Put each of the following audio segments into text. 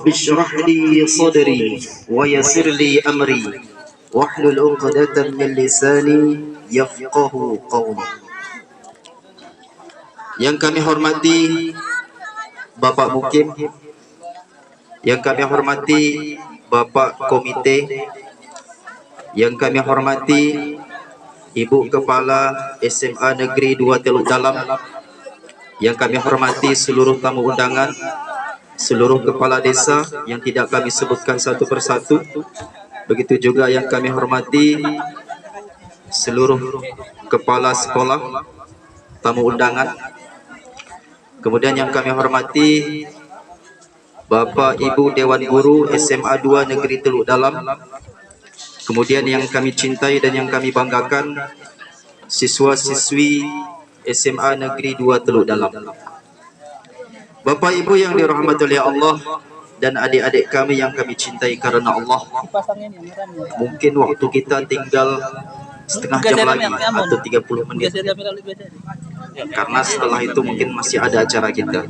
رب اشرح لي صدري ويسر لي أمري واحلل عقدة من لساني يفقه قولي. Yang kami hormati Bapak Mukim, yang kami hormati Bapak Komite, yang kami hormati Ibu Kepala SMA Negeri 2 Teluk Dalam, yang kami hormati seluruh tamu undangan, seluruh kepala desa yang tidak kami sebutkan satu persatu, begitu juga yang kami hormati seluruh kepala sekolah, tamu undangan, kemudian yang kami hormati Bapak Ibu Dewan Guru SMA 2 Negeri Teluk Dalam, kemudian yang kami cintai dan yang kami banggakan siswa-siswi SMA Negeri 2 Teluk Dalam. Bapak Ibu yang dirahmati oleh Allah dan adik-adik kami yang kami cintai karena Allah, mungkin waktu kita tinggal setengah jam lagi atau 30 menit, karena setelah itu mungkin masih ada acara kita.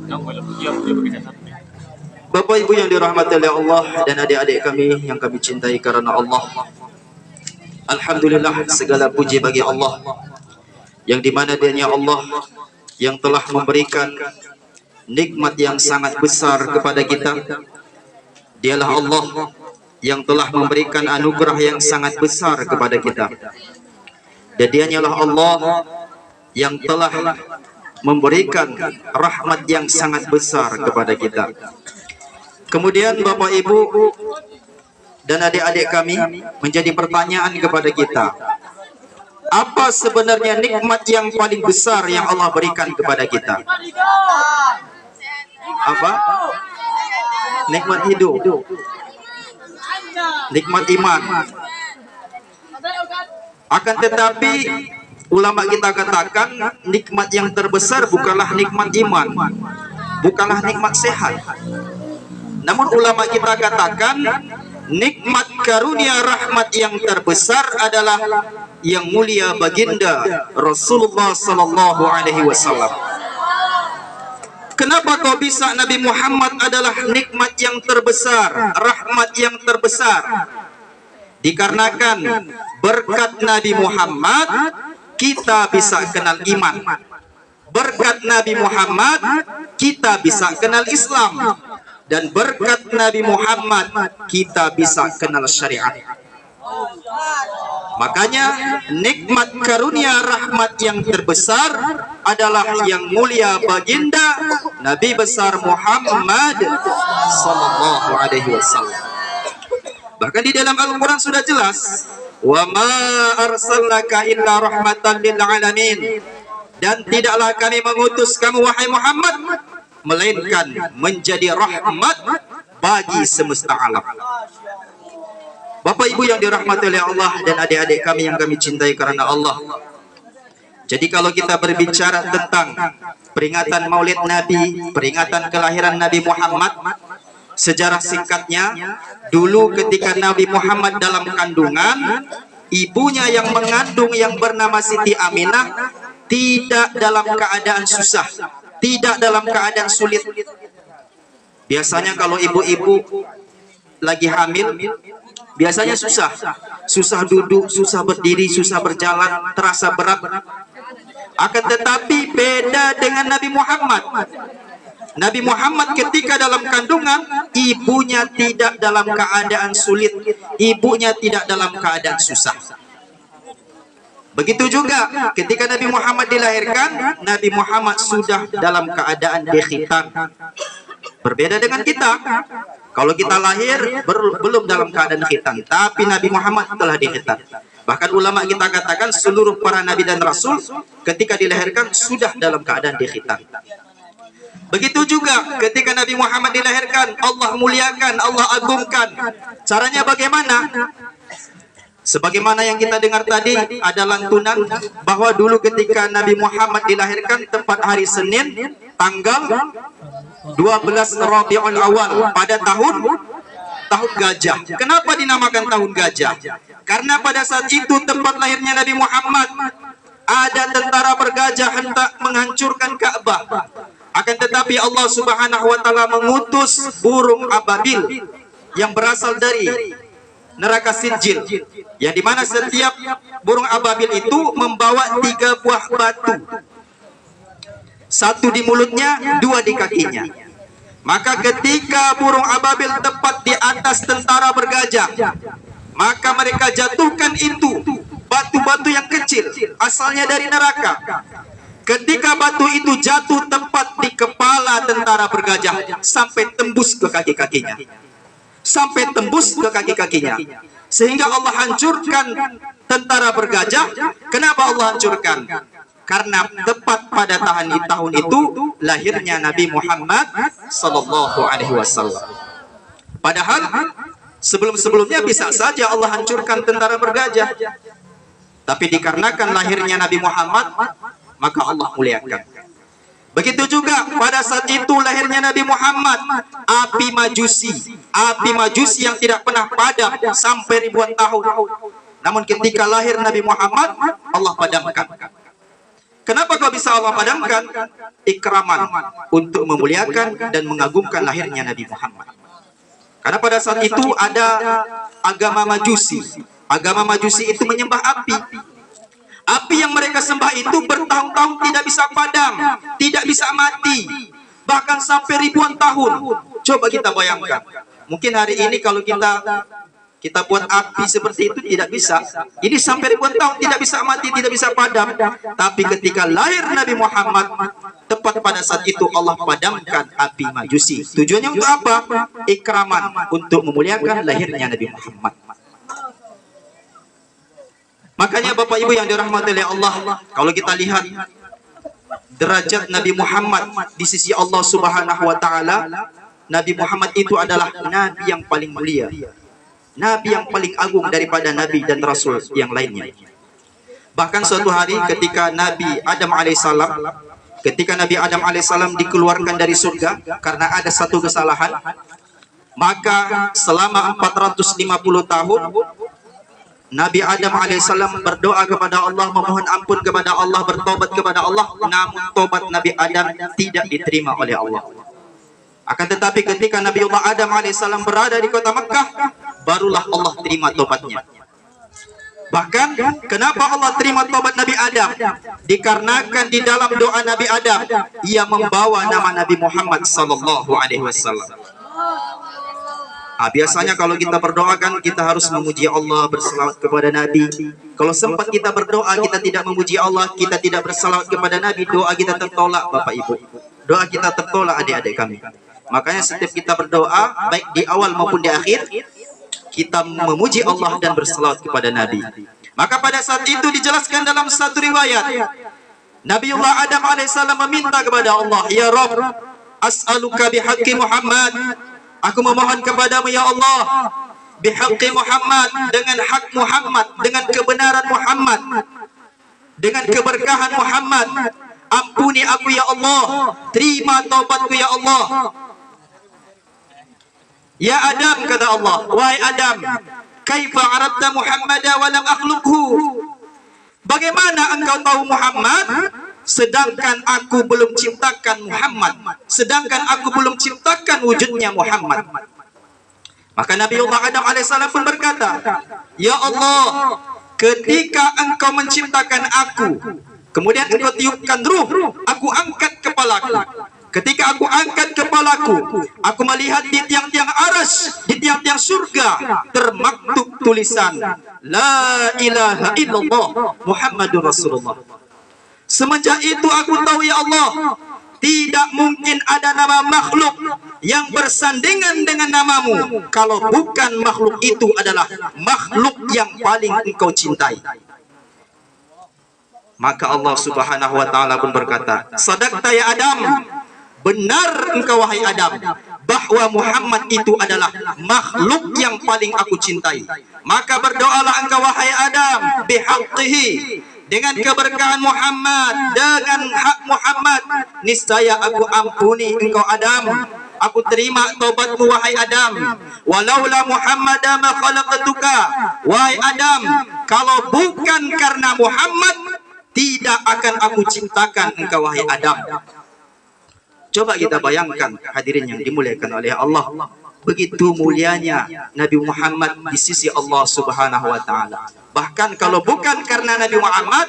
Bapak Ibu yang dirahmati oleh Allah dan adik-adik kami yang kami cintai karena Allah, alhamdulillah, segala puji bagi Allah, yang dimana Dia Allah yang telah memberikan nikmat yang sangat besar kepada kita. Dialah Allah yang telah memberikan anugerah yang sangat besar kepada kita. Dan Dialah Allah yang telah memberikan rahmat yang sangat besar kepada kita. Kemudian Bapak Ibu dan adik-adik kami, menjadi pertanyaan kepada kita, apa sebenarnya nikmat yang paling besar yang Allah berikan kepada kita? Apa? Nikmat hidup, nikmat iman. Akan tetapi ulama kita katakan nikmat yang terbesar bukanlah nikmat iman, bukanlah nikmat sehat. Namun ulama kita katakan nikmat karunia rahmat yang terbesar adalah yang mulia baginda Rasulullah sallallahu alaihi wasallam. Kenapa kau bisa Nabi Muhammad adalah nikmat yang terbesar, rahmat yang terbesar? Dikarenakan berkat Nabi Muhammad kita bisa kenal iman. Berkat Nabi Muhammad kita bisa kenal Islam. Dan berkat Nabi Muhammad kita bisa kenal syariat. Makanya nikmat karunia rahmat yang terbesar adalah yang mulia baginda Nabi besar Muhammad sallallahu alaihi wasallam. Bahkan di dalam Al-Quran sudah jelas, wa ma arsalnaka illa rahmatan lil alamin, dan tidaklah kami mengutus kamu wahai Muhammad melainkan menjadi rahmat bagi semesta alam. Bapak Ibu yang dirahmati oleh Allah dan adik-adik kami yang kami cintai karena Allah. Jadi kalau kita berbicara tentang peringatan Maulid Nabi, peringatan kelahiran Nabi Muhammad, sejarah singkatnya, dulu ketika Nabi Muhammad dalam kandungan, ibunya yang mengandung yang bernama Siti Aminah tidak dalam keadaan susah, tidak dalam keadaan sulit. Biasanya kalau ibu-ibu lagi hamil, biasanya susah duduk, susah berdiri, susah berjalan, terasa berat. Akan tetapi beda dengan Nabi Muhammad. Nabi Muhammad ketika dalam kandungan, ibunya tidak dalam keadaan sulit, ibunya tidak dalam keadaan susah. Begitu juga ketika Nabi Muhammad dilahirkan, Nabi Muhammad sudah dalam keadaan dikhitan. Berbeda dengan kita, kalau kita lahir belum dalam keadaan khitan, tapi Nabi Muhammad telah dikhitan. Bahkan ulama kita katakan seluruh para nabi dan rasul ketika dilahirkan sudah dalam keadaan dikhitan. Begitu juga ketika Nabi Muhammad dilahirkan, Allah muliakan, Allah agungkan. Caranya bagaimana? Sebagaimana yang kita dengar tadi ada lantunan bahwa dulu ketika Nabi Muhammad dilahirkan tepat hari Senin tanggal 12 Rabiul Awal pada tahun gajah. Kenapa dinamakan tahun gajah? Karena pada saat itu tempat lahirnya Nabi Muhammad ada tentara bergajah hendak menghancurkan Ka'bah. Akan tetapi Allah Subhanahu wa taala mengutus burung ababil yang berasal dari neraka Sijil, yang dimana setiap burung ababil itu membawa 3 buah batu, 1 di mulutnya, 2 di kakinya. Maka ketika burung ababil tepat di atas tentara bergajah, maka mereka jatuhkan itu batu-batu yang kecil asalnya dari neraka. Ketika batu itu jatuh tepat di kepala tentara bergajah, sampai tembus ke kaki-kakinya, sampai tembus ke kaki-kakinya, sehingga Allah hancurkan tentara bergajah. Kenapa Allah hancurkan? Karena tepat pada tahun itu lahirnya Nabi Muhammad sallallahu alaihi wasallam. Padahal sebelum-sebelumnya bisa saja Allah hancurkan tentara bergajah, tapi dikarenakan lahirnya Nabi Muhammad, maka Allah muliakan. Begitu juga pada saat itu lahirnya Nabi Muhammad, api majusi yang tidak pernah padam sampai ribuan tahun. Namun ketika lahir Nabi Muhammad, Allah padamkan. Kenapa kau bisa Allah padamkan? Ikraman, untuk memuliakan dan mengagungkan lahirnya Nabi Muhammad. Karena pada saat itu ada agama Majusi. Agama Majusi itu menyembah api. Api yang mereka sembah itu bertahun-tahun tidak bisa padam, tidak bisa mati, bahkan sampai ribuan tahun. Coba kita bayangkan, mungkin hari ini kalau kita buat api seperti itu tidak bisa. Ini sampai ribuan tahun tidak bisa mati, tidak bisa padam. Tapi ketika lahir Nabi Muhammad, tepat pada saat itu Allah padamkan api Majusi. Tujuannya untuk apa? Ikraman, untuk memuliakan lahirnya Nabi Muhammad. Makanya Bapak Ibu yang dirahmati oleh Allah, kalau kita lihat derajat Nabi Muhammad di sisi Allah Subhanahu wa taala, Nabi Muhammad itu adalah nabi yang paling mulia, nabi yang paling agung daripada nabi dan rasul yang lainnya. Bahkan suatu hari ketika Nabi Adam alaihissalam dikeluarkan dari surga karena ada satu kesalahan, maka selama 450 tahun Nabi Adam alaihissalam berdoa kepada Allah, memohon ampun kepada Allah, bertobat kepada Allah, namun tobat Nabi Adam tidak diterima oleh Allah. Akan tetapi ketika Nabi Allah Adam alaihissalam berada di kota Mekah, barulah Allah terima tobatnya. Bahkan kenapa Allah terima tobat Nabi Adam? Dikarenakan di dalam doa Nabi Adam, ia membawa nama Nabi Muhammad sallallahu alaihi wasallam. Biasanya kalau kita berdoa kan kita harus memuji Allah, berselawat kepada Nabi. Kalau sempat kita berdoa kita tidak memuji Allah, kita tidak berselawat kepada Nabi, doa kita tertolak Bapak Ibu. Doa kita tertolak adik-adik kami. Makanya setiap kita berdoa, baik di awal maupun di akhir, kita memuji Allah dan berselawat kepada Nabi. Maka pada saat itu dijelaskan dalam satu riwayat, Nabiullah Adam alaihissalam meminta kepada Allah, "Ya Rabb, as'aluka bihaqqi Muhammad." Aku memohon kepadamu ya Allah, bihaqqi Muhammad, dengan hak Muhammad, dengan kebenaran Muhammad, dengan keberkahan Muhammad. Ampuni aku ya Allah, terima taubatku ya Allah. Ya Adam, kata Allah, wahai Adam, kaifa aradta Muhammadan wa lam akhluqhu? Bagaimana engkau tahu Muhammad sedangkan aku belum ciptakan Muhammad, sedangkan aku belum ciptakan wujudnya Muhammad? Maka Nabiullah Adam alaihissalam pun berkata, ya Allah, ketika engkau menciptakan aku, kemudian engkau tiupkan ruh, aku angkat kepalaku. Ketika aku angkat kepalaku, aku melihat di tiang-tiang arsy, di tiang-tiang surga termaktub tulisan La ilaha illallah Muhammadur Rasulullah. Semenjak itu aku tahu ya Allah, tidak mungkin ada nama makhluk yang bersandingan dengan namamu, kalau bukan makhluk itu adalah makhluk yang paling engkau cintai. Maka Allah Subhanahu wa taala pun berkata, sadaqta ya Adam, benar engkau wahai Adam, bahwa Muhammad itu adalah makhluk yang paling aku cintai. Maka berdoalah engkau wahai Adam bihaqqihi, dengan keberkahan Muhammad, dengan hak Muhammad, niscaya aku ampuni engkau Adam, aku terima taubatmu wahai Adam. Walaula Muhammadan ma khalaqtuka, wahai Adam, kalau bukan karena Muhammad, tidak akan aku ciptakan engkau wahai Adam. Coba kita bayangkan hadirin yang dimuliakan oleh Allah, begitu mulianya Nabi Muhammad di sisi Allah Subhanahu wa taala. Bahkan kalau bukan karena Nabi Muhammad,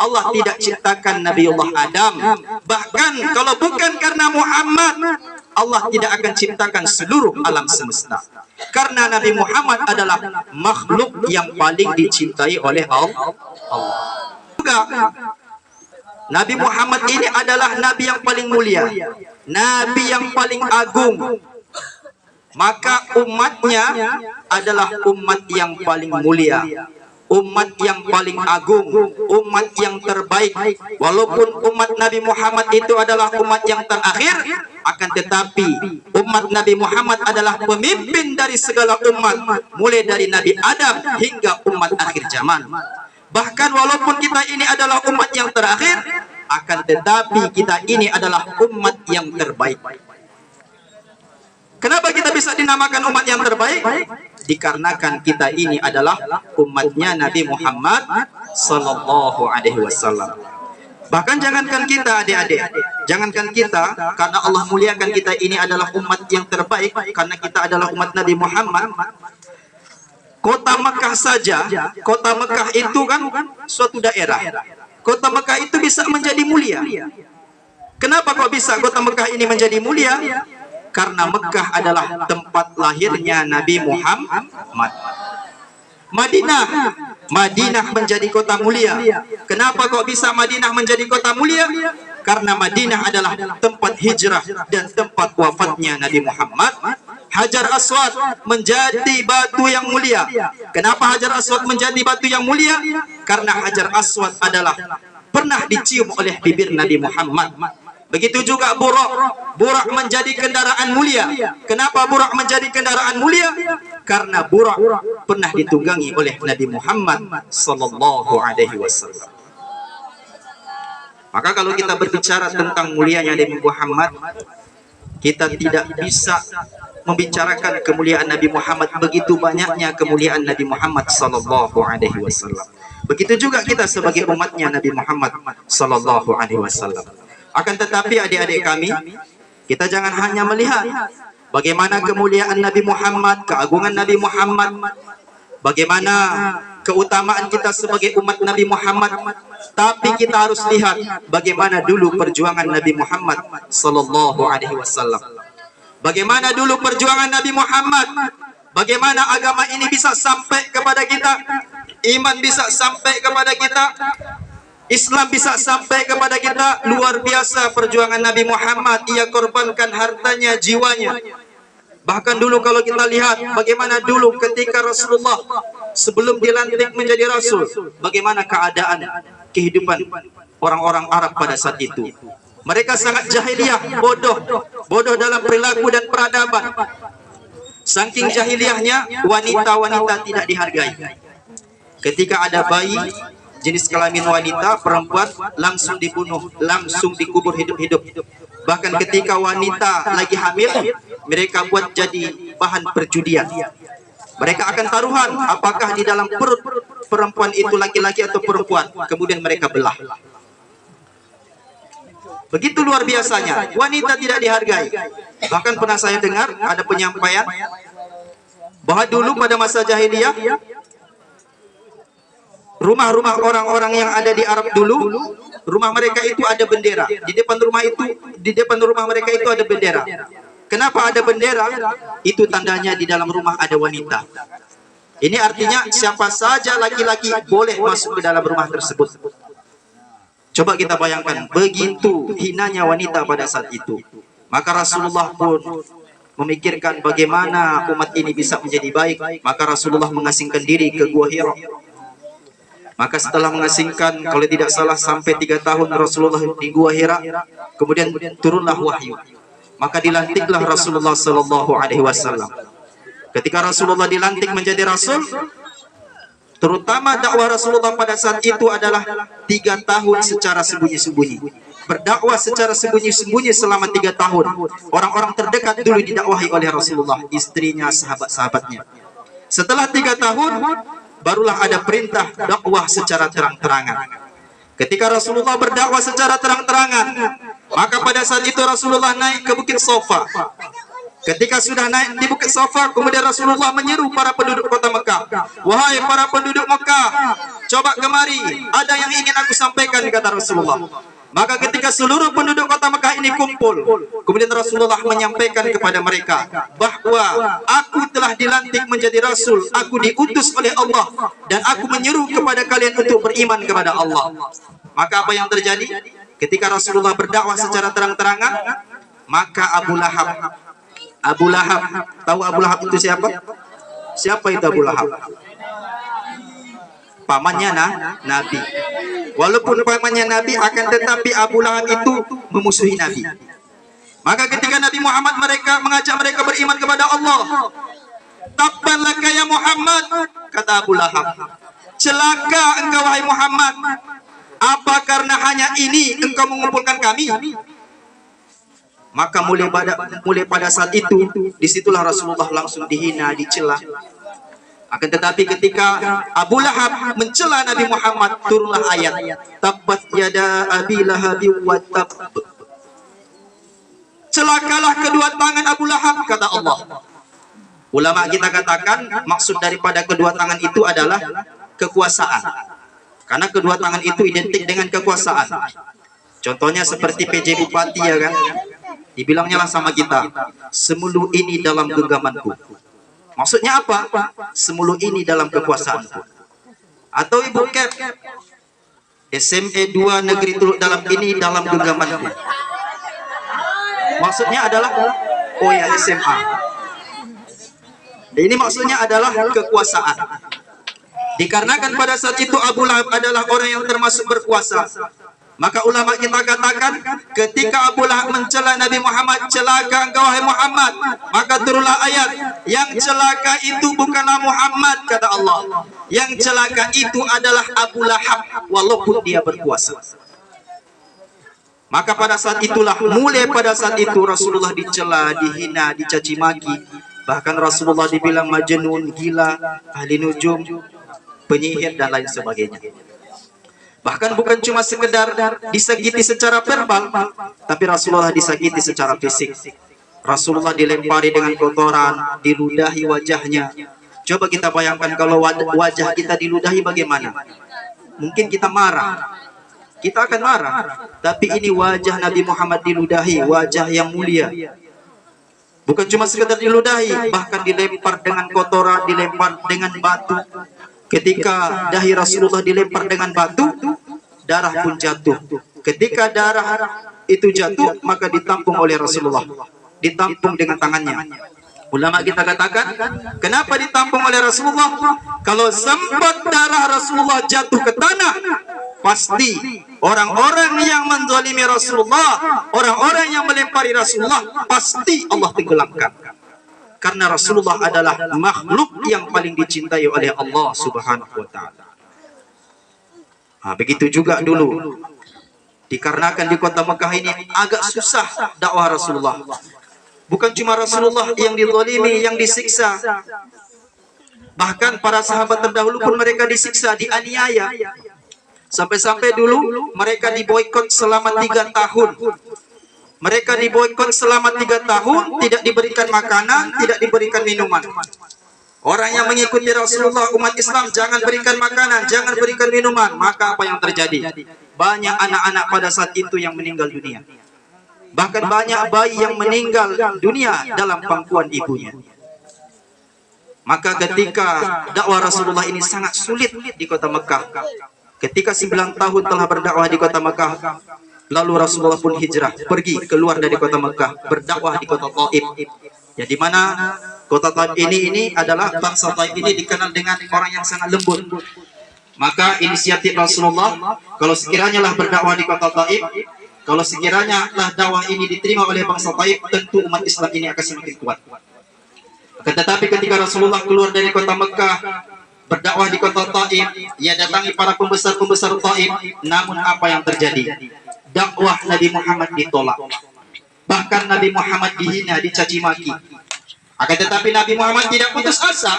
Allah tidak ciptakan Nabiullah Adam. Bahkan kalau bukan karena Muhammad, Allah tidak akan ciptakan seluruh alam semesta. Karena Nabi Muhammad adalah makhluk yang paling dicintai oleh Allah. Juga Nabi Muhammad ini adalah Nabi yang paling mulia, Nabi yang paling agung. Maka umatnya adalah umat yang paling mulia, umat yang paling agung, umat yang terbaik. Walaupun umat Nabi Muhammad itu adalah umat yang terakhir, akan tetapi umat Nabi Muhammad adalah pemimpin dari segala umat, mulai dari Nabi Adam hingga umat akhir zaman. Bahkan walaupun kita ini adalah umat yang terakhir, akan tetapi kita ini adalah umat yang terbaik. Kenapa kita bisa dinamakan umat yang terbaik? Dikarenakan kita ini adalah umatnya Nabi Muhammad sallallahu alaihi wasallam. Bahkan jangankan kita adik-adik, jangankan kita, karena Allah muliakan kita ini adalah umat yang terbaik, karena kita adalah umat Nabi Muhammad. Kota Mekah saja, kota Mekah itu kan suatu daerah. Kota Mekah itu bisa menjadi mulia. Kenapa kok bisa kota Mekah ini menjadi mulia? Karena Mekah adalah tempat lahirnya Nabi Muhammad. Madinah menjadi kota mulia. Kenapa kok bisa Madinah menjadi kota mulia? Karena Madinah adalah tempat hijrah dan tempat wafatnya Nabi Muhammad. Hajar Aswad menjadi batu yang mulia. Kenapa Hajar Aswad menjadi batu yang mulia? Karena Hajar Aswad adalah pernah dicium oleh bibir Nabi Muhammad. Begitu juga Burak menjadi kendaraan mulia. Kenapa Burak menjadi kendaraan mulia? Karena Burak pernah ditunggangi oleh Nabi Muhammad sallallahu alaihi wasallam. Maka kalau kita berbicara tentang mulianya Nabi Muhammad, kita tidak bisa membicarakan kemuliaan Nabi Muhammad, begitu banyaknya kemuliaan Nabi Muhammad sallallahu alaihi wasallam. Begitu juga kita sebagai umatnya Nabi Muhammad sallallahu alaihi wasallam. Akan tetapi adik-adik kami, kita jangan hanya melihat bagaimana kemuliaan Nabi Muhammad, keagungan Nabi Muhammad, bagaimana keutamaan kita sebagai umat Nabi Muhammad, tapi kita harus lihat bagaimana dulu perjuangan Nabi Muhammad sallallahu alaihi wasallam. Bagaimana dulu perjuangan Nabi Muhammad, bagaimana agama ini bisa sampai kepada kita, iman bisa sampai kepada kita, Islam bisa sampai kepada kita. Luar biasa perjuangan Nabi Muhammad. Ia korbankan hartanya, jiwanya. Bahkan dulu kalau kita lihat bagaimana dulu ketika Rasulullah sebelum dilantik menjadi Rasul, bagaimana keadaan kehidupan orang-orang Arab pada saat itu. Mereka sangat jahiliyah, bodoh dalam perilaku dan peradaban. Saking jahiliyahnya, wanita-wanita tidak dihargai. Ketika ada bayi jenis kelamin wanita, perempuan langsung dibunuh, langsung dikubur hidup-hidup. Bahkan ketika wanita lagi hamil, mereka buat jadi bahan perjudian. Mereka akan taruhan apakah di dalam perut perempuan itu laki-laki atau perempuan, kemudian mereka belah. Begitu luar biasanya, wanita tidak dihargai. Bahkan pernah saya dengar ada penyampaian bahwa dulu pada masa jahiliyah, rumah-rumah orang-orang yang ada di Arab dulu, rumah mereka itu ada bendera. Di depan rumah mereka itu ada bendera. Kenapa ada bendera? Itu tandanya di dalam rumah ada wanita. Ini artinya siapa saja laki-laki boleh masuk ke dalam rumah tersebut. Coba kita bayangkan, begitu hinanya wanita pada saat itu. Maka Rasulullah pun memikirkan bagaimana umat ini bisa menjadi baik. Maka Rasulullah mengasingkan diri ke Gua Hira. Maka setelah mengasingkan, kalau tidak salah sampai 3 tahun Rasulullah di Gua Hira, kemudian turunlah wahyu. Maka dilantiklah Rasulullah sallallahu alaihi wasallam. Ketika Rasulullah dilantik menjadi rasul, terutama dakwah Rasulullah pada saat itu adalah 3 tahun secara sembunyi-sembunyi. Berdakwah secara sembunyi-sembunyi selama 3 tahun. Orang-orang terdekat dulu didakwahi oleh Rasulullah, istrinya, sahabat-sahabatnya. Setelah 3 tahun, barulah ada perintah dakwah secara terang-terangan. Ketika Rasulullah berdakwah secara terang-terangan, Maka pada saat itu Rasulullah naik ke Bukit Safa. Ketika sudah naik di Bukit Safa, kemudian Rasulullah menyeru para penduduk kota Mekah, "Wahai para penduduk Mekah, coba kemari, ada yang ingin aku sampaikan," kata Rasulullah. Maka ketika seluruh penduduk kota Mekah ini kumpul, kemudian Rasulullah menyampaikan kepada mereka bahwa aku telah dilantik menjadi Rasul, aku diutus oleh Allah, dan aku menyeru kepada kalian untuk beriman kepada Allah. Maka apa yang terjadi? Ketika Rasulullah berdakwah secara terang-terangan, maka Abu Lahab, tahu Abu Lahab itu siapa? Siapa itu Abu Lahab? Pamannya Nabi. Walaupun pamannya Nabi, akan tetapi Abu Lahab itu memusuhi Nabi. Maka ketika Nabi Muhammad mengajak mereka beriman kepada Allah, "Tabban laka ya Muhammad," kata Abu Lahab, "celaka engkau wahai Muhammad. Apa karena hanya ini engkau mengumpulkan kami?" Maka mulai pada saat itu, disitulah Rasulullah langsung dihina, dicela. Akan tetapi ketika Abu Lahab mencela Nabi Muhammad, turunlah ayat, "Tabbat yada Abi Lahab wa tab." Celakalah kedua tangan Abu Lahab, kata Allah. Ulama kita katakan maksud daripada kedua tangan itu adalah kekuasaan. Karena kedua tangan itu identik dengan kekuasaan. Contohnya seperti PJ Bupati, ya kan? Dibilangnya lah sama kita, "Semulu ini dalam genggamanku." Maksudnya apa? Semulu ini dalam kekuasaanku. Atau Ibu Kep, SME 2 Negeri Teluk Dalam ini dalam genggamanku. Maksudnya adalah, oh ya, SMA. Ini maksudnya adalah kekuasaan. Dikarenakan pada saat itu Abu Lahab adalah orang yang termasuk berkuasa, maka ulama kita katakan ketika Abu Lahab mencela Nabi Muhammad, "Celaka engkau wahai Muhammad," maka turunlah ayat, "Yang celaka itu bukanlah Muhammad," kata Allah. "Yang celaka itu adalah Abu Lahab, walaupun dia berkuasa." Maka pada saat itulah, mulai pada saat itu Rasulullah dicela, dihina, dicaci maki. Bahkan Rasulullah dibilang majnun, gila, ahli nujum, penyihir, dan lain sebagainya. Bahkan bukan cuma sekedar disakiti secara verbal, tapi Rasulullah disakiti secara fisik. Rasulullah dilempari dengan kotoran, diludahi wajahnya. Coba kita bayangkan kalau wajah kita diludahi bagaimana? Mungkin kita marah. Kita akan marah. Tapi ini wajah Nabi Muhammad diludahi, wajah yang mulia. Bukan cuma sekedar diludahi, bahkan dilempar dengan kotoran, dilempar dengan batu. Ketika dahi Rasulullah dilempar dengan batu, darah pun jatuh. Ketika darah itu jatuh, maka ditampung oleh Rasulullah. Ditampung dengan tangannya. Ulama kita katakan, kenapa ditampung oleh Rasulullah? Kalau sempat darah Rasulullah jatuh ke tanah, pasti orang-orang yang menzalimi Rasulullah, orang-orang yang melempari Rasulullah, pasti Allah tenggelamkan. Karena Rasulullah adalah makhluk yang paling dicintai oleh Allah Subhanahu wa Ta'ala. Nah, begitu juga dulu. Dikarenakan di kota Mekah ini agak susah dakwah Rasulullah. Bukan cuma Rasulullah yang dizalimi, yang disiksa. Bahkan para sahabat terdahulu pun mereka disiksa, dianiaya. Sampai-sampai dulu mereka diboikot selama 3 tahun. Mereka diboikot selama 3 tahun, tidak diberikan makanan, tidak diberikan minuman. Orang yang mengikuti Rasulullah, umat Islam, jangan berikan makanan, jangan berikan minuman. Maka apa yang terjadi? Banyak anak-anak pada saat itu yang meninggal dunia. Bahkan banyak bayi yang meninggal dunia dalam pangkuan ibunya. Maka ketika dakwah Rasulullah ini sangat sulit di kota Mekah. Ketika 9 tahun telah berdakwah di kota Mekah, lalu Rasulullah pun hijrah, pergi keluar dari kota Mekah, berdakwah di kota Taif. Ya, di mana kota Taif ini adalah bangsa Taif ini dikenal dengan orang yang sangat lembut. Maka inisiatif Rasulullah, kalau sekiranya lah berdakwah di kota Taif, kalau sekiranya lah dakwah ini diterima oleh bangsa Taif, tentu umat Islam ini akan semakin kuat. Tetapi ketika Rasulullah keluar dari kota Mekah, berdakwah di kota Taif, ia datangi para pembesar-pembesar Taif. Namun apa yang terjadi? Dakwah Nabi Muhammad ditolak. Bahkan Nabi Muhammad dihina, dicaci maki. Akan tetapi Nabi Muhammad tidak putus asa.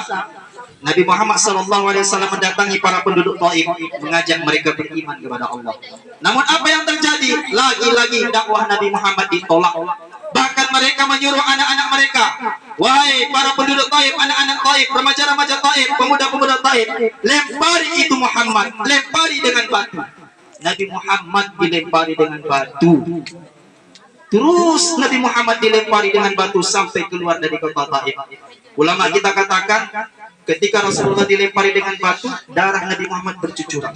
Nabi Muhammad SAW mendatangi para penduduk Taif, mengajak mereka beriman kepada Allah. Namun apa yang terjadi? Lagi-lagi dakwah Nabi Muhammad ditolak. Bahkan mereka menyuruh anak-anak mereka, wahai para penduduk Taif, anak-anak Taif, remaja-remaja Taif, pemuda-pemuda Taif, lempari itu Muhammad, lempari dengan batu. Nabi Muhammad dilempari dengan batu. Terus Nabi Muhammad dilempari dengan batu sampai keluar dari kota Taif. Ulama kita katakan, ketika Rasulullah dilempari dengan batu, darah Nabi Muhammad bercucuran.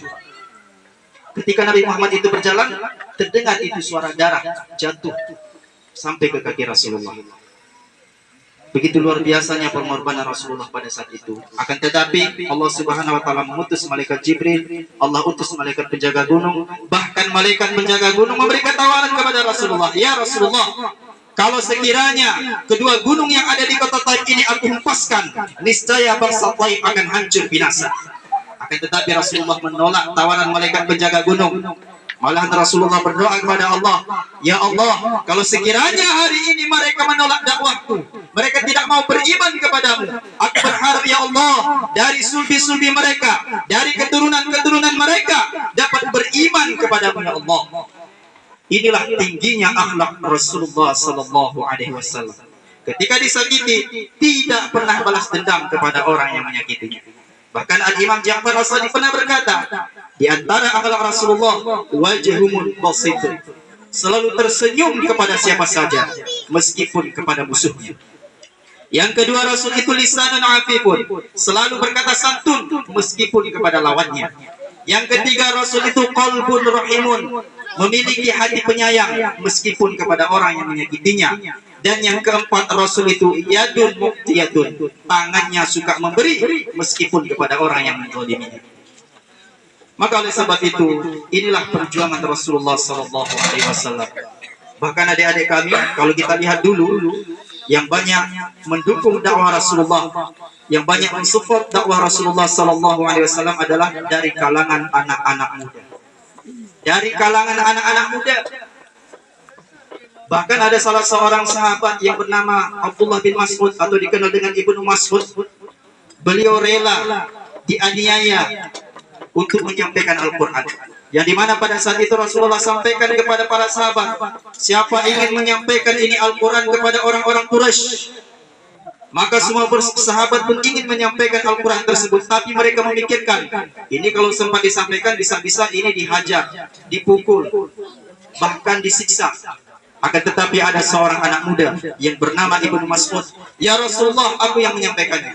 Ketika Nabi Muhammad itu berjalan, terdengar itu suara darah jatuh sampai ke kaki Rasulullah. Begitu luar biasanya pengorbanan Rasulullah pada saat itu. Akan tetapi Allah Subhanahu wa taala mengutus malaikat Jibril, Allah utus malaikat penjaga gunung, bahkan malaikat penjaga gunung memberikan tawaran kepada Rasulullah, "Ya Rasulullah, kalau sekiranya kedua gunung yang ada di kota Taif ini aku hempaskan, niscaya bangsa Taif akan hancur binasa." Akan tetapi Rasulullah menolak tawaran malaikat penjaga gunung. Malahan Rasulullah berdoa kepada Allah, "Ya Allah, kalau sekiranya hari ini mereka menolak dakwahku, mereka tidak mau beriman kepadamu, aku berharap ya Allah, dari sulbi-sulbi mereka, dari keturunan-keturunan mereka dapat beriman kepadamu ya Allah." Inilah tingginya akhlak Rasulullah Sallallahu Alaihi Wasallam. Ketika disakiti, tidak pernah balas dendam kepada orang yang menyakitinya. Bahkan Al-Imam Ja'far As-Sadiq pernah berkata, di antara akhlak Rasulullah, wajhumun basitun, selalu tersenyum kepada siapa saja, meskipun kepada musuhnya. Yang kedua, Rasul itu lisanun afifun, selalu berkata santun meskipun kepada lawannya. Yang ketiga, Rasul itu qalbun rahimun, memiliki hati penyayang meskipun kepada orang yang menyakitinya. Dan yang keempat, Rasul itu yadun muqtiyatun, tangannya suka memberi meskipun kepada orang yang menzaliminya. Maka oleh sebab itu, inilah perjuangan Rasulullah Sallallahu Alaihi Wasallam. Bahkan adik-adik kami, kalau kita lihat dulu, yang banyak mendukung dakwah Rasulullah, yang banyak mensupport dakwah Rasulullah Sallallahu Alaihi Wasallam adalah dari kalangan anak-anak muda. Dari kalangan anak-anak muda. Bahkan ada salah seorang sahabat yang bernama Abdullah bin Mas'ud atau dikenal dengan Ibnu Mas'ud. Beliau rela dianiaya untuk menyampaikan Al-Quran. Yang dimana pada saat itu Rasulullah sampaikan kepada para sahabat, siapa ingin menyampaikan ini Al-Quran kepada orang-orang Quraisy, maka semua sahabat pun ingin menyampaikan Al-Quran tersebut. Tapi mereka memikirkan, ini kalau sempat disampaikan bisa-bisa ini dihajar, dipukul, bahkan disiksa. Akan tetapi ada seorang anak muda yang bernama Ibnu Mas'ud, "Ya Rasulullah, aku yang menyampaikannya."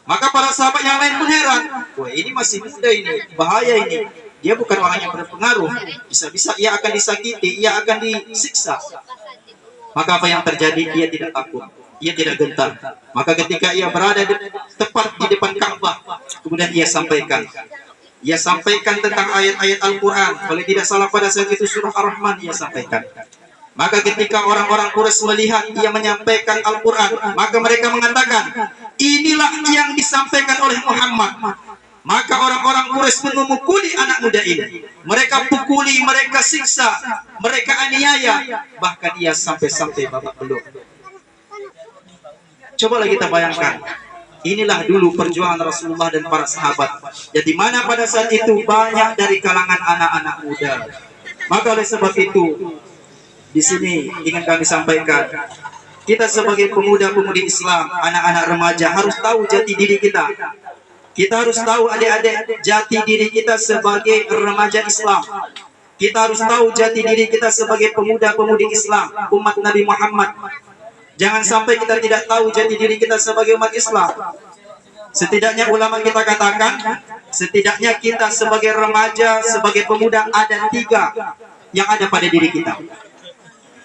Maka para sahabat yang lain pun heran, wah ini masih muda ini, bahaya ini. Dia bukan orang yang berpengaruh, bisa-bisa ia akan disakiti, ia akan disiksa. Maka apa yang terjadi? Ia tidak takut, ia tidak gentar. Maka ketika ia berada tepat di depan Ka'bah, kemudian ia sampaikan. Ia sampaikan tentang ayat-ayat Al-Quran. Kalau tidak salah pada saat itu surah Ar-Rahman ia sampaikan. Maka ketika orang-orang Quraisy melihat ia menyampaikan Al-Quran, maka mereka mengatakan, inilah yang disampaikan oleh Muhammad. Maka orang-orang Quraisy pun memukuli anak muda ini. Mereka pukuli, mereka siksa, mereka aniaya. Bahkan ia sampai-sampai babak belur. Cobalah kita bayangkan. Inilah dulu perjuangan Rasulullah dan para sahabat. Jadi mana pada saat itu banyak dari kalangan anak-anak muda. Maka oleh sebab itu, di sini ingin kami sampaikan, kita sebagai pemuda-pemudi Islam, anak-anak remaja harus tahu jati diri kita. Kita harus tahu adik-adik jati diri kita sebagai remaja Islam. Kita harus tahu jati diri kita sebagai pemuda-pemudi Islam, umat Nabi Muhammad. Jangan sampai kita tidak tahu jati diri kita sebagai umat Islam. Setidaknya ulama kita katakan, setidaknya kita sebagai remaja, sebagai pemuda ada 3 yang ada pada diri kita.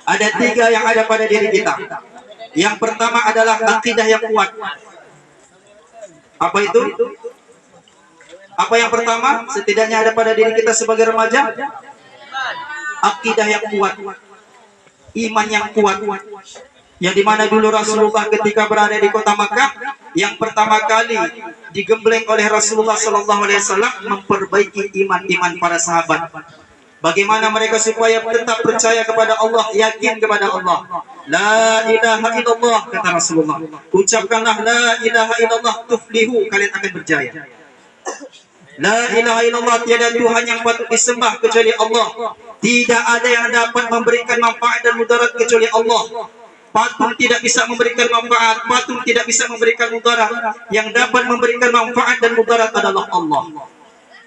Ada 3 yang ada pada diri kita. Yang pertama adalah akidah yang kuat. Apa itu? Apa yang pertama setidaknya ada pada diri kita sebagai remaja? Akidah yang kuat, iman yang kuat. Yang dimana dulu Rasulullah ketika berada di kota Makkah, yang pertama kali digembleng oleh Rasulullah SAW memperbaiki iman-iman para sahabat. Bagaimana mereka supaya tetap percaya kepada Allah, yakin kepada Allah. La ilaha illallah, kata Rasulullah. Ucapkanlah la ilaha illallah tuflihu, kalian akan berjaya. La ilaha illallah, tiada Tuhan yang patut disembah kecuali Allah. Tidak ada yang dapat memberikan manfaat dan mudarat kecuali Allah. Patung tidak bisa memberikan manfaat, patung tidak bisa memberikan mudarat. Yang dapat memberikan manfaat dan mudarat adalah Allah.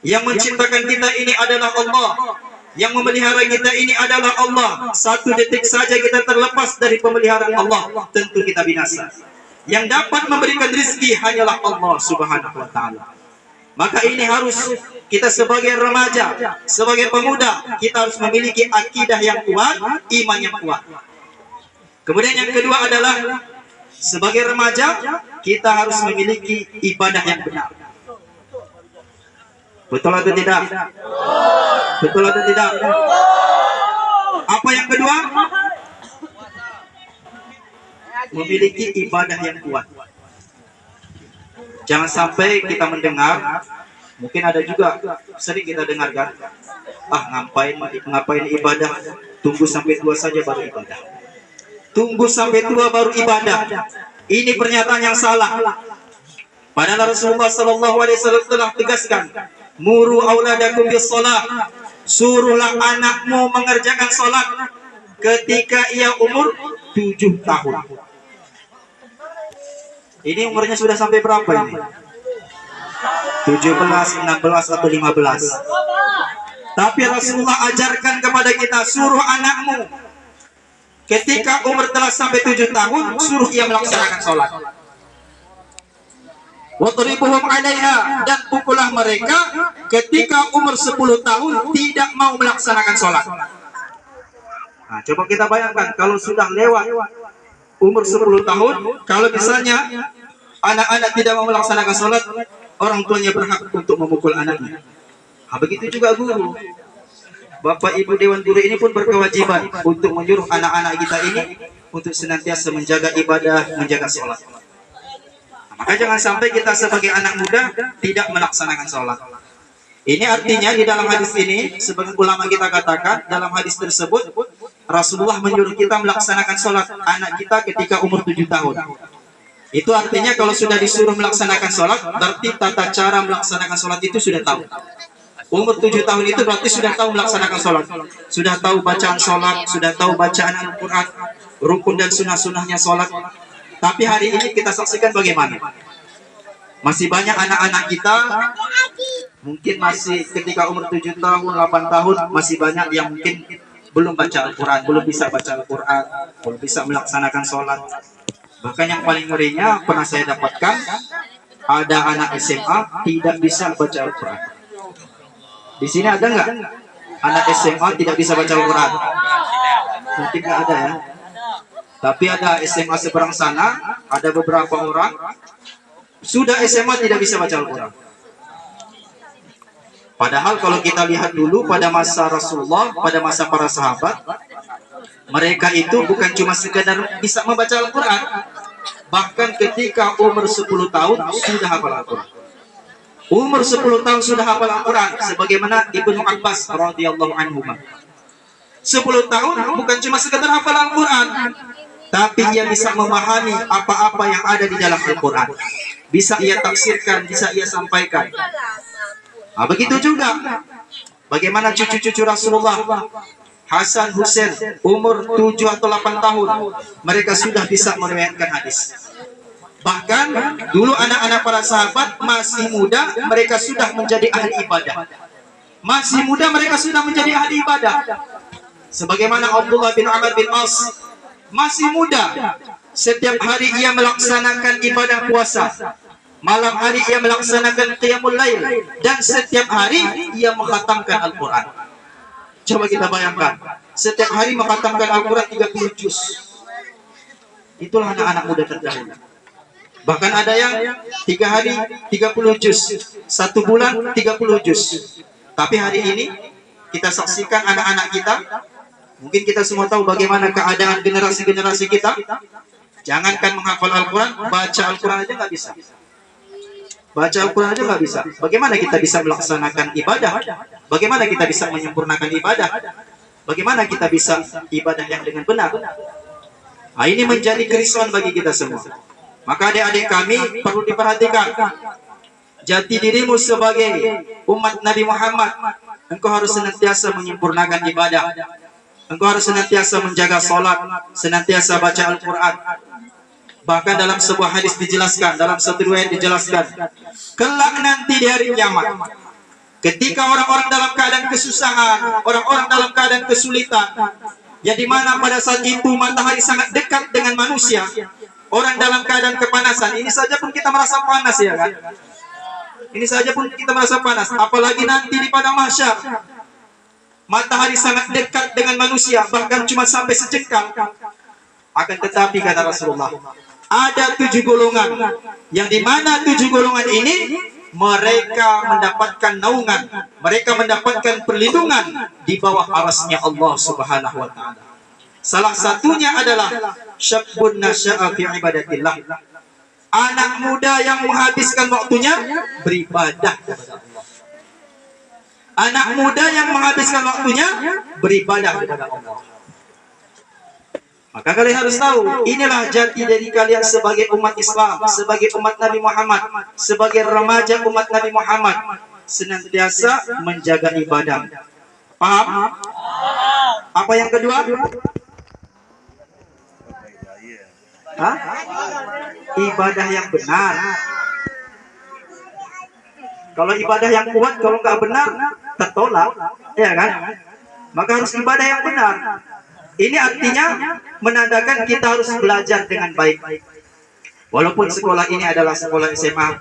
Yang menciptakan kita ini adalah Allah. Yang memelihara kita ini adalah Allah. Satu detik saja kita terlepas dari pemeliharaan Allah, tentu kita binasa. Yang dapat memberikan rezeki hanyalah Allah Subhanahu wa taala. Maka ini harus kita sebagai remaja, sebagai pemuda, kita harus memiliki akidah yang kuat, iman yang kuat. Kemudian yang kedua adalah sebagai remaja kita harus memiliki ibadah yang benar. Betul atau tidak? Betul atau tidak? Apa yang kedua? Memiliki ibadah yang kuat. Jangan sampai kita mendengar, mungkin ada juga sering kita dengarkan, ngapain ibadah, tunggu sampai tua saja baru ibadah. Tunggu sampai tua baru ibadah. Ini pernyataan yang salah. Padahal Rasulullah SAW telah tegaskan, muru auladakum bis shalah, suruhlah anakmu mengerjakan salat ketika ia umur 7 tahun. Ini umurnya sudah sampai berapa ini? 17, 16 atau 15. Tapi Rasulullah ajarkan kepada kita, suruh anakmu ketika umur telah sampai 7 tahun, suruh ia melaksanakan sholat. Wadribuhum 'alaiha, dan pukullah mereka ketika umur 10 tahun tidak mau melaksanakan sholat. Nah, coba kita bayangkan kalau sudah lewat umur 10 tahun, kalau misalnya anak-anak tidak mau melaksanakan sholat, orang tuanya berhak untuk memukul anaknya. Nah, begitu juga guru. Bapak Ibu Dewan Guru ini pun berkewajiban untuk menyuruh anak-anak kita ini untuk senantiasa menjaga ibadah, menjaga sholat. Nah, maka jangan sampai kita sebagai anak muda tidak melaksanakan sholat. Ini artinya di dalam hadis ini, sebagian ulama kita katakan, dalam hadis tersebut Rasulullah menyuruh kita melaksanakan sholat anak kita ketika umur 7 tahun. Itu artinya kalau sudah disuruh melaksanakan sholat, berarti tata cara melaksanakan sholat itu sudah tahu. Umur 7 tahun itu berarti sudah tahu melaksanakan sholat. Sudah tahu bacaan sholat, sudah tahu bacaan Al-Quran, rukun dan sunnah-sunnahnya sholat. Tapi hari ini kita saksikan bagaimana. Masih banyak anak-anak kita, mungkin masih ketika umur 7 tahun, 8 tahun, masih banyak yang mungkin belum baca Al-Quran, belum bisa baca Al-Quran, belum bisa melaksanakan sholat. Bahkan yang paling ngerinya pernah saya dapatkan, ada anak SMA tidak bisa baca Al-Quran. Di sini ada nggak anak SMA tidak bisa baca Al-Quran? Mungkin nggak ada ya. Tapi ada SMA seberang sana, ada beberapa orang sudah SMA tidak bisa baca Al-Quran. Padahal kalau kita lihat dulu pada masa Rasulullah, pada masa para sahabat, mereka itu bukan cuma sekedar bisa membaca Al-Quran. Bahkan ketika umur 10 tahun sudah hafal Al-Quran. Umur 10 tahun sudah hafal Al-Quran. Sebagaimana Ibnu Abbas radhiyallahu anhu. 10 tahun bukan cuma sekedar hafal Al-Quran, tapi ia bisa memahami apa-apa yang ada di dalam Al-Quran. Bisa ia tafsirkan, bisa ia sampaikan. Nah, begitu juga bagaimana cucu-cucu Rasulullah, Hasan, Husain, umur 7 atau 8 tahun, mereka sudah bisa meriwayatkan hadis. Bahkan dulu anak-anak para sahabat masih muda, mereka sudah menjadi ahli ibadah. Masih muda mereka sudah menjadi ahli ibadah. Sebagaimana Abdullah bin Amr bin As, masih muda, setiap hari ia melaksanakan ibadah puasa. Malam hari ia melaksanakan qiyamul lail, dan setiap hari ia mengkhatamkan Al-Quran. Coba kita bayangkan, setiap hari mengkhatamkan Al-Quran 30 juz. Itulah anak-anak muda terdahulu. Bahkan ada yang 3 hari 30 juz, 1 bulan 30 juz. Tapi hari ini kita saksikan anak-anak kita, mungkin kita semua tahu bagaimana keadaan generasi-generasi kita. Jangankan menghafal Al-Quran, baca Al-Quran aja nggak bisa. Baca Al-Quran aja nggak bisa. Bagaimana kita bisa melaksanakan ibadah? Bagaimana kita bisa menyempurnakan ibadah? Bagaimana kita bisa ibadah yang dengan benar? Nah, ini menjadi kerisauan bagi kita semua. Maka adik-adik kami perlu diperhatikan. Jati dirimu sebagai umat Nabi Muhammad, engkau harus senantiasa menyempurnakan ibadah. Engkau harus senantiasa menjaga sholat, senantiasa baca Al-Quran. Bahkan dalam sebuah hadis dijelaskan, dalam satu riwayat dijelaskan, kelak nanti di hari kiamat, ketika orang-orang dalam keadaan kesusahan, orang-orang dalam keadaan kesulitan, yang dimana pada saat itu matahari sangat dekat dengan manusia, orang dalam keadaan kepanasan, ini saja pun kita merasa panas, ya kan? Ini saja pun kita merasa panas, apalagi nanti di padang mahsyar, matahari sangat dekat dengan manusia, bahkan cuma sampai sejengkal. Akan tetapi kata Rasulullah, ada 7 golongan, yang dimana 7 golongan ini mereka mendapatkan naungan, mereka mendapatkan perlindungan di bawah arasnya Allah Subhanahu wa Ta'ala. Salah satunya adalah syabun nasya'a fi ibadatillah, anak muda yang menghabiskan waktunya beribadah kepada Allah. Anak muda yang menghabiskan waktunya beribadah kepada Allah. Maka kalian harus tahu, inilah jati dari kalian sebagai umat Islam, sebagai umat Nabi Muhammad, sebagai remaja umat Nabi Muhammad, senantiasa menjaga ibadah. Paham? Apa yang kedua? Hah? Ibadah yang benar. Kalau ibadah yang kuat, kalau nggak benar, tertolak, ya kan? Maka harus ibadah yang benar. Ini artinya menandakan kita harus belajar dengan baik. Walaupun sekolah ini adalah sekolah SMA,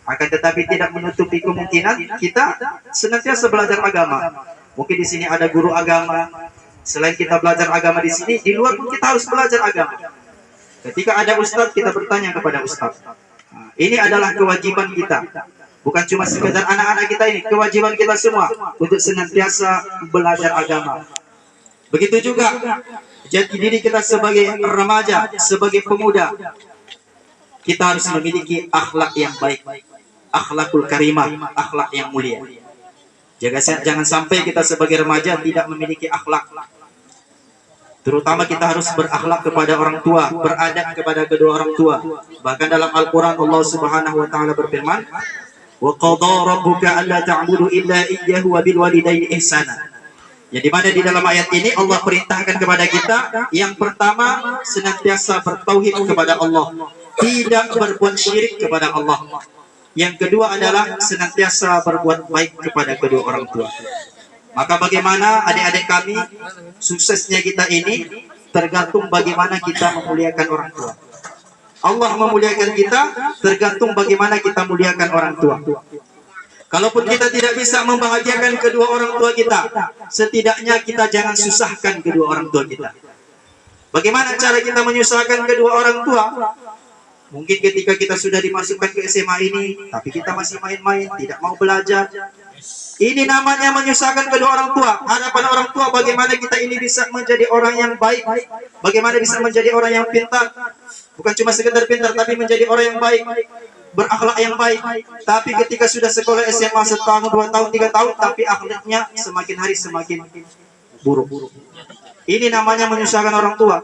akan tetapi tidak menutupi kemungkinan kita senantiasa belajar agama. Mungkin di sini ada guru agama. Selain kita belajar agama di sini, di luar pun kita harus belajar agama. Ketika ada ustadz, kita bertanya kepada ustadz. Nah, ini adalah kewajiban kita. Bukan cuma sekedar anak-anak kita ini, kewajiban kita semua untuk senantiasa belajar agama. Begitu juga jati diri kita sebagai remaja, sebagai pemuda, kita harus memiliki akhlak yang baik, akhlakul karimah, akhlak yang mulia. Jangan sampai kita sebagai remaja tidak memiliki akhlak. Terutama kita harus berakhlak kepada orang tua, beradab kepada kedua orang tua. Bahkan dalam Al-Quran Allah Subhanahu wa Ta'ala berfirman, wa qadha rabbuka alla ta'budu illa iyyahu wa bil walidaini ihsana. Yang dimana di dalam ayat ini Allah perintahkan kepada kita, yang pertama senantiasa bertauhid kepada Allah, tidak berbuat syirik kepada Allah. Yang kedua adalah senantiasa berbuat baik kepada kedua orang tua. Maka bagaimana adik-adik kami, suksesnya kita ini tergantung bagaimana kita memuliakan orang tua. Allah memuliakan kita tergantung bagaimana kita muliakan orang tua. Kalaupun kita tidak bisa membahagiakan kedua orang tua kita, setidaknya kita jangan susahkan kedua orang tua kita. Bagaimana cara kita menyusahkan kedua orang tua? Mungkin ketika kita sudah dimasukkan ke SMA ini, tapi kita masih main-main, tidak mau belajar. Ini namanya menyusahkan kedua orang tua. Harapan orang tua bagaimana kita ini bisa menjadi orang yang baik, bagaimana bisa menjadi orang yang pintar. Bukan cuma sekedar pintar, tapi menjadi orang yang baik, berakhlak yang baik. Tapi ketika sudah sekolah SMA 1 tahun, 2 tahun, 3 tahun, tapi akhlaknya semakin hari semakin buruk. Ini namanya menyusahkan orang tua.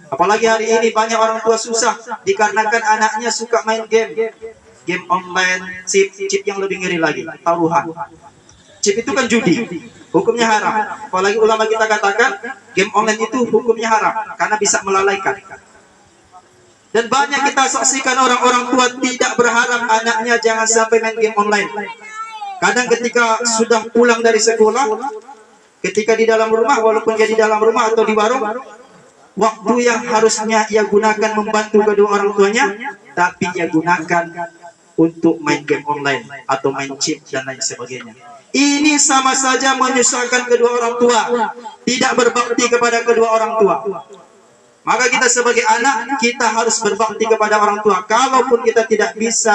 Apalagi hari ini banyak orang tua susah dikarenakan anaknya suka main game online, chip yang lebih ngeri lagi, taruhan. Chip itu kan judi, hukumnya haram. Apalagi ulama kita katakan game online itu hukumnya haram karena bisa melalaikan. Dan banyak kita saksikan orang-orang tua tidak berharap anaknya jangan sampai main game online. Kadang ketika sudah pulang dari sekolah, ketika di dalam rumah, walaupun dia di dalam rumah atau di warung, waktu yang harusnya ia gunakan membantu kedua orang tuanya, tapi ia gunakan untuk main game online atau main chip dan lain sebagainya. Ini sama saja menyusahkan kedua orang tua, tidak berbakti kepada kedua orang tua. Maka kita sebagai anak, kita harus berbakti kepada orang tua. Kalaupun kita tidak bisa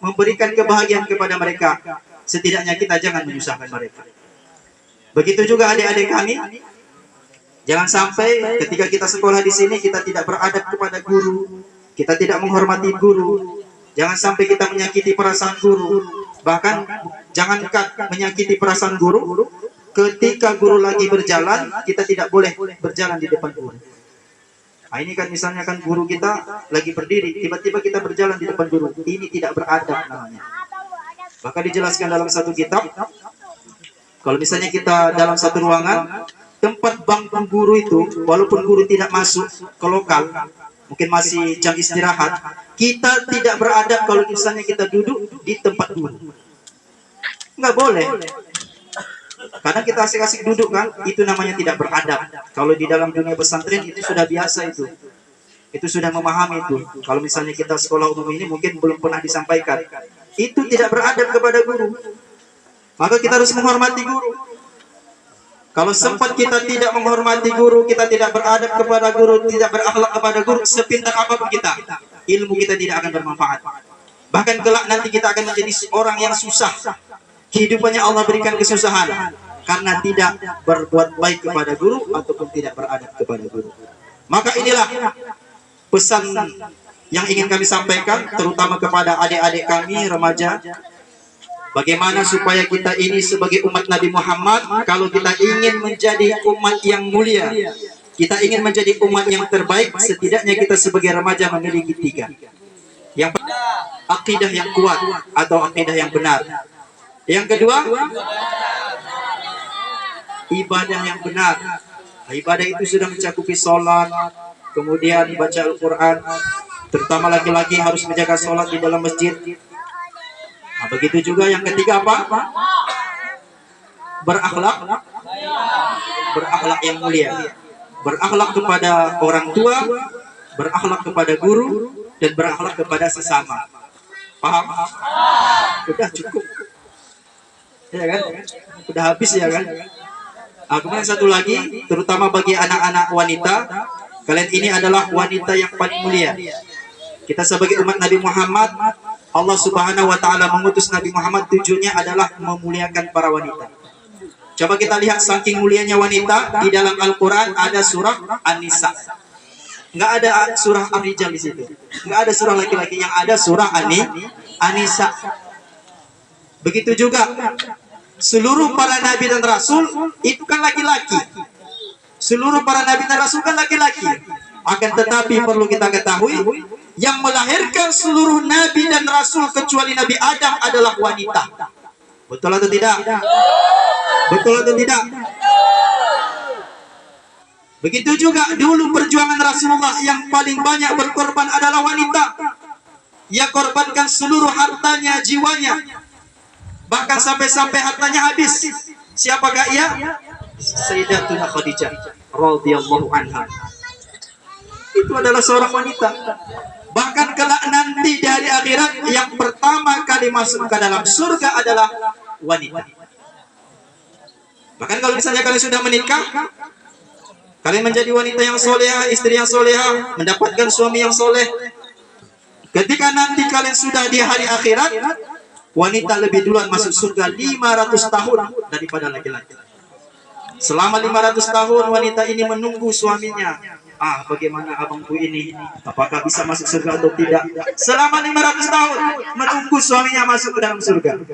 memberikan kebahagiaan kepada mereka, setidaknya kita jangan menyusahkan mereka. Begitu juga adik-adik kami, jangan sampai ketika kita sekolah di sini kita tidak beradab kepada guru, kita tidak menghormati guru. Jangan sampai kita menyakiti perasaan guru. Bahkan jangankan menyakiti perasaan guru, ketika guru lagi berjalan, kita tidak boleh berjalan di depan guru. Nah, ini kan misalnya kan guru kita lagi berdiri, tiba-tiba kita berjalan di depan guru. Ini tidak beradab namanya. Maka dijelaskan dalam satu kitab, kalau misalnya kita dalam satu ruangan, tempat bangku guru itu, walaupun guru tidak masuk ke lokal, mungkin masih jam istirahat, kita tidak beradab kalau misalnya kita duduk di tempat guru. Nggak boleh. Karena kita asik-asik duduk kan, itu namanya tidak beradab. Kalau di dalam dunia pesantren itu sudah biasa itu. Itu sudah memahami itu. Kalau misalnya kita sekolah umum ini mungkin belum pernah disampaikan. Itu tidak beradab kepada guru. Maka kita harus menghormati guru. Kalau sempat kita tidak menghormati guru, kita tidak beradab kepada guru, tidak berakhlak kepada guru, sepintar apapun kita, ilmu kita tidak akan bermanfaat. Bahkan kelak nanti kita akan menjadi orang yang susah. Kehidupannya Allah berikan kesusahan karena tidak berbuat baik kepada guru ataupun tidak beradab kepada guru. Maka inilah pesan yang ingin kami sampaikan, terutama kepada adik-adik kami remaja. Bagaimana supaya kita ini sebagai umat Nabi Muhammad, kalau kita ingin menjadi umat yang mulia, kita ingin menjadi umat yang terbaik, setidaknya kita sebagai remaja memiliki 3. Yang pertama, akidah yang kuat atau akidah yang benar. Yang kedua, ibadah yang benar. Ibadah itu sudah mencakupi sholat, kemudian baca Al-Quran, terutama laki-laki harus menjaga sholat di dalam masjid. Nah, begitu juga yang ketiga apa? Berakhlak, berakhlak yang mulia, berakhlak kepada orang tua, berakhlak kepada guru, dan berakhlak kepada sesama. Paham? Sudah cukup. Ya kan? Sudah habis ya kan? Nah, kemudian satu lagi, terutama bagi anak-anak wanita, kalian ini adalah wanita yang paling mulia. Kita sebagai umat Nabi Muhammad, Allah Subhanahu wa taala mengutus Nabi Muhammad, tujuannya adalah memuliakan para wanita. Coba kita lihat saking mulianya wanita, di dalam Al-Qur'an ada surah An-Nisa. Enggak ada surah Ar-Rijal di situ. Enggak ada surah laki-laki, yang ada surah An-Nisa. Begitu juga seluruh para nabi dan rasul itu kan laki-laki. Seluruh para nabi dan rasul kan laki-laki. Akan tetapi perlu kita ketahui, yang melahirkan seluruh nabi dan rasul kecuali Nabi Adam adalah wanita. Betul atau tidak? Betul atau tidak? Begitu juga dulu perjuangan Rasulullah, yang paling banyak berkorban adalah wanita. Ia korbankan seluruh hartanya, jiwanya, bahkan sampai-sampai hartanya habis. Siapakah ia? Sayyidatuna Khadijah radhiyallahu anha. Itu adalah seorang wanita. Bahkan kelak nanti dari akhirat, yang pertama kali masuk ke dalam surga adalah wanita. Bahkan kalau misalnya kalian sudah menikah, kalian menjadi wanita yang soleha, istri yang soleha, mendapatkan suami yang soleh. Ketika nanti kalian sudah di hari akhirat, wanita lebih duluan masuk surga 500 tahun daripada laki-laki. Selama 500 tahun wanita ini menunggu suaminya. Bagaimana abangku ini, apakah bisa masuk surga atau tidak? Selama 500 tahun menunggu suaminya masuk ke dalam surga.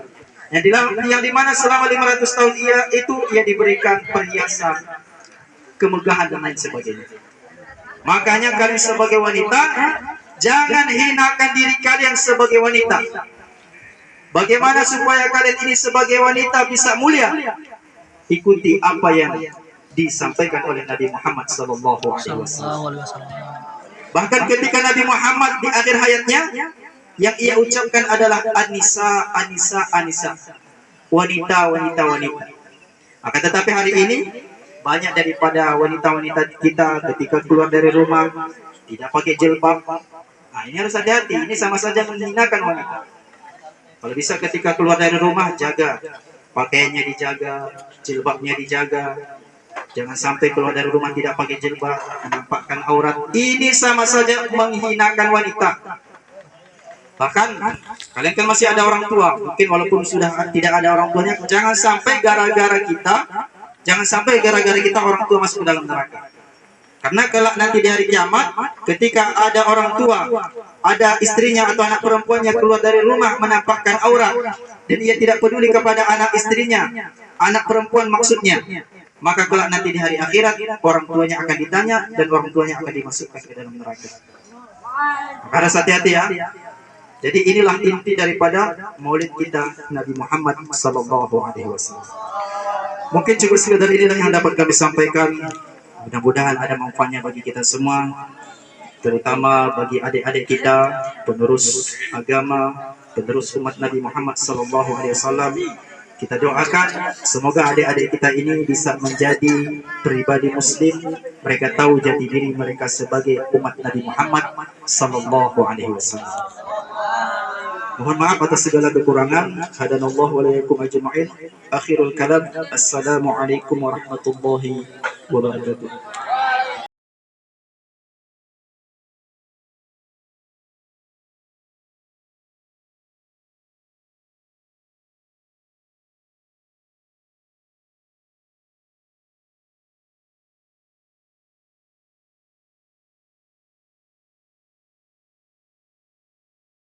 Yang dimana selama 500 tahun ia diberikan perhiasan, kemegahan dan lain sebagainya. Makanya kalian sebagai wanita, jangan hinakan diri kalian sebagai wanita. Bagaimana supaya kalian ini sebagai wanita bisa mulia? Ikuti apa yang disampaikan oleh Nabi Muhammad SAW. Bahkan ketika Nabi Muhammad di akhir hayatnya, yang ia ucapkan adalah An-Nisa, An-Nisa, An-Nisa. Wanita, wanita, wanita. Akan tetapi hari ini, banyak daripada wanita-wanita kita ketika keluar dari rumah tidak pakai jilbab. Nah, ini harus hati-hati. Ini sama saja menghinakan wanita. Kalau bisa ketika keluar dari rumah, jaga pakaiannya, dijaga, jilbabnya dijaga. Jangan sampai keluar dari rumah tidak pakai jilbab, menampakkan aurat. Ini sama saja menghinakan wanita. Bahkan kalian kan masih ada orang tua, mungkin walaupun sudah tidak ada orang tuanya, jangan sampai gara-gara kita orang tua masuk ke dalam neraka. Karena kelak nanti di hari kiamat, ketika ada orang tua, ada istrinya atau anak perempuannya keluar dari rumah menampakkan aurat, dan ia tidak peduli kepada anak istrinya, anak perempuan maksudnya, maka kelak nanti di hari akhirat, orang tuanya akan ditanya dan orang tuanya akan dimasukkan ke dalam neraka. Harus hati-hati ya. Jadi inilah inti daripada maulid kita Nabi Muhammad sallallahu alaihi wasallam. Mungkin cukup sekedar inilah yang dapat kami sampaikan. Mudah-mudahan ada manfaatnya bagi kita semua, terutama bagi adik-adik kita, penerus agama, penerus umat Nabi Muhammad sallallahu alaihi wasallam. Kita doakan semoga adik-adik kita ini bisa menjadi pribadi muslim, mereka tahu jati diri mereka sebagai umat Nabi Muhammad sallallahu alaihi wasallam. Mohon maaf atas segala kekurangan. Hadanallahu wa iyyakum ajma'in. Akhirul kalam. Assalamualaikum warahmatullahi wabarakatuh.